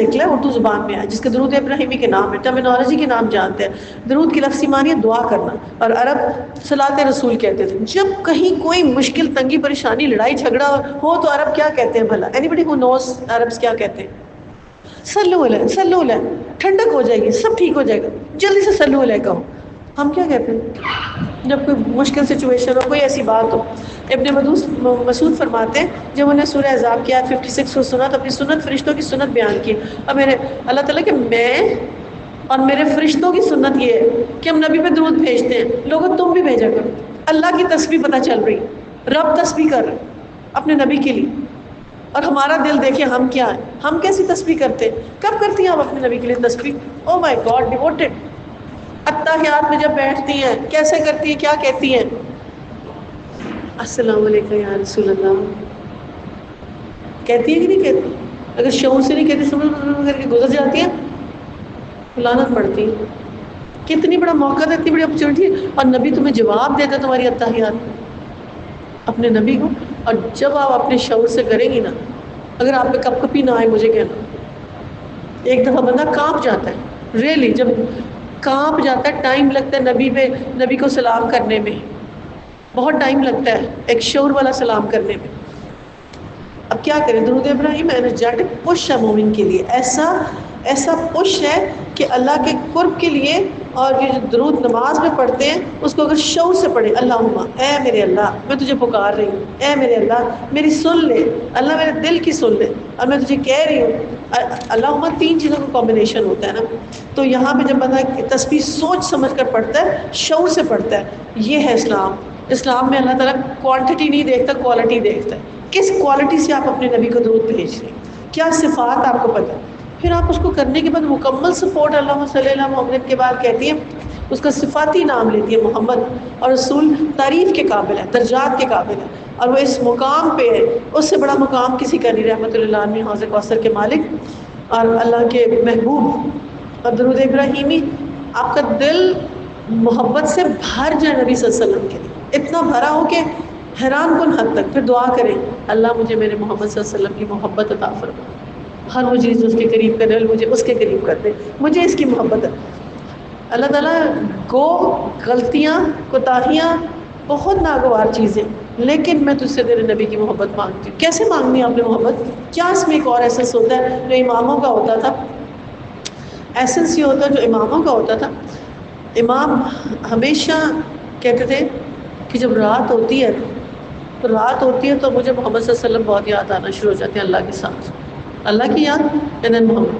نکلا ہے، اردو زبان میں ہے، جس کے درود ابراہیمی کے نام ہے، ٹرمینالوجی کے نام جانتے ہیں. درود کی لفظی معنی ہے دعا کرنا، اور عرب صلاۃ رسول کہتے تھے. جب کہیں کوئی مشکل تنگی پریشانی لڑائی جھگڑا ہو تو عرب کیا کہتے ہیں بھلا؟ اینی بڈی ہو نوز عربس کیا کہتے ہیں؟ صلو علیہ، صلو علیہ، ٹھنڈک ہو جائے گی، سب ٹھیک ہو جائے گا، جلدی سے صلو علیہ کہو. ہم کیا کہتے ہیں جب کوئی مشکل سچویشن ہو، کوئی ایسی بات ہو؟ ابن مسعود فرماتے ہیں جب انہیں سورہ احزاب کی آیت 56 کو سنا تو اپنی سنت فرشتوں کی سنت بیان کی، اور میرے اللہ تعالیٰ کہ میں اور میرے فرشتوں کی سنت یہ ہے کہ ہم نبی پہ درود بھیجتے ہیں. لوگوں تم بھی بھیجا کرو. اللہ کی تسبیح پتہ چل رہی، رب تسبیح کر رہے اپنے نبی کے لیے. اور ہمارا دل دیکھیں ہم کیا ہیں، ہم کیسی تسبیح کرتے ہیں. کب کرتی ہیں آپ اپنے نبی کے لیے تسبیح؟ او مائی گاڈ، ڈیووٹڈ. اتحیات میں جب بیٹھتی ہیں کیسے کرتی ہیں، کیا کہتی ہیں؟ السلام علیکم یا رسول اللہ کہتی ہے کہ نہیں کہتی؟ اگر شعور سے نہیں کہتی سمجھ کر کے گزر جاتی ہیں، لعنت پڑتی ہے. کتنی بڑا موقع ہے، اتنی بڑی اپرچونٹی ہے، اور نبی تمہیں جواب دیتا تمہاری اتحیات اپنے نبی کو. اور جب آپ اپنے شعور سے کریں گی نا، اگر آپ پہ کپ کپی نہ آئے مجھے کہنا. ایک دفعہ بندہ کانپ جاتا ہے، ریئلی جب کانپ جاتا ہے، ٹائم لگتا ہے نبی کو سلام کرنے میں، بہت ٹائم لگتا ہے ایک شعور والا سلام کرنے میں. اب کیا کریں؟ درود ابراہیم انرجیٹک پش ہے مومن کے لیے، ایسا پش ہے کہ اللہ کے قرب کے لیے. اور یہ جو درود نماز میں پڑھتے ہیں اس کو اگر شعور سے پڑھے، اللہم اے میرے اللہ میں تجھے پکار رہی ہوں، اے میرے اللہ میری سن لے، اللہ میرے دل کی سن لے، اور میں تجھے کہہ رہی ہوں. اللہم 3 چیزوں کا کمبینیشن ہوتا ہے نا. تو یہاں پہ جب بندہ تسبیح سوچ سمجھ کر پڑھتا ہے، شعور سے پڑھتا ہے. یہ ہے اسلام. اسلام میں اللہ تعالیٰ کوانٹٹی نہیں دیکھتا، کوالٹی دیکھتا ہے. کس کوالٹی سے آپ اپنے نبی کو درود بھیج رہے ہیں، کیا صفات آپ کو پتہ ہے. پھر آپ اس کو کرنے کے بعد مکمل سپورٹ اللہم صلی اللہ محمد کے بعد کہتی ہیں، اس کا صفاتی نام لیتی ہے محمد. اور رسول تعریف کے قابل ہے، درجات کے قابل ہے، اور وہ اس مقام پہ ہے. اس سے بڑا مقام کسی کا نہیں. رحمت اللہ علیہ حوض کوثر کے مالک اور اللہ کے محبوب. اور درود ابراہیمی آپ کا دل محبت سے بھر جائے نبی صلی اللہ علیہ وسلم کے لیے، اتنا بھرا ہو کہ حیران کن حد تک. پھر دعا کریں، اللہ مجھے میرے محمد صلی اللہ علیہ وسلم کی محبت عطا فرما. ہر وہ چیز اس کے قریب کرنے والی مجھے اس کے قریب کر دے، مجھے اس کی محبت ہے. اللہ تعالیٰ کو غلطیاں، کوتاہیاں بہت ناگوار چیزیں، لیکن میں تجھ سے تیرے نبی کی محبت مانگتی ہوں. کیسے مانگنی ہے آپ نے محبت؟ کیا اس میں ایک اور ایسنس ہوتا ہے جو اماموں کا ہوتا تھا؟ ایسنس یہ ہوتا ہے جو اماموں کا ہوتا تھا. امام ہمیشہ کہتے تھے کہ جب رات ہوتی ہے تو مجھے محمد صلی اللہ علیہ وسلم بہت یاد آنا شروع ہو جاتی ہے. اللہ کے ساتھ اللہ کی یاد، محمد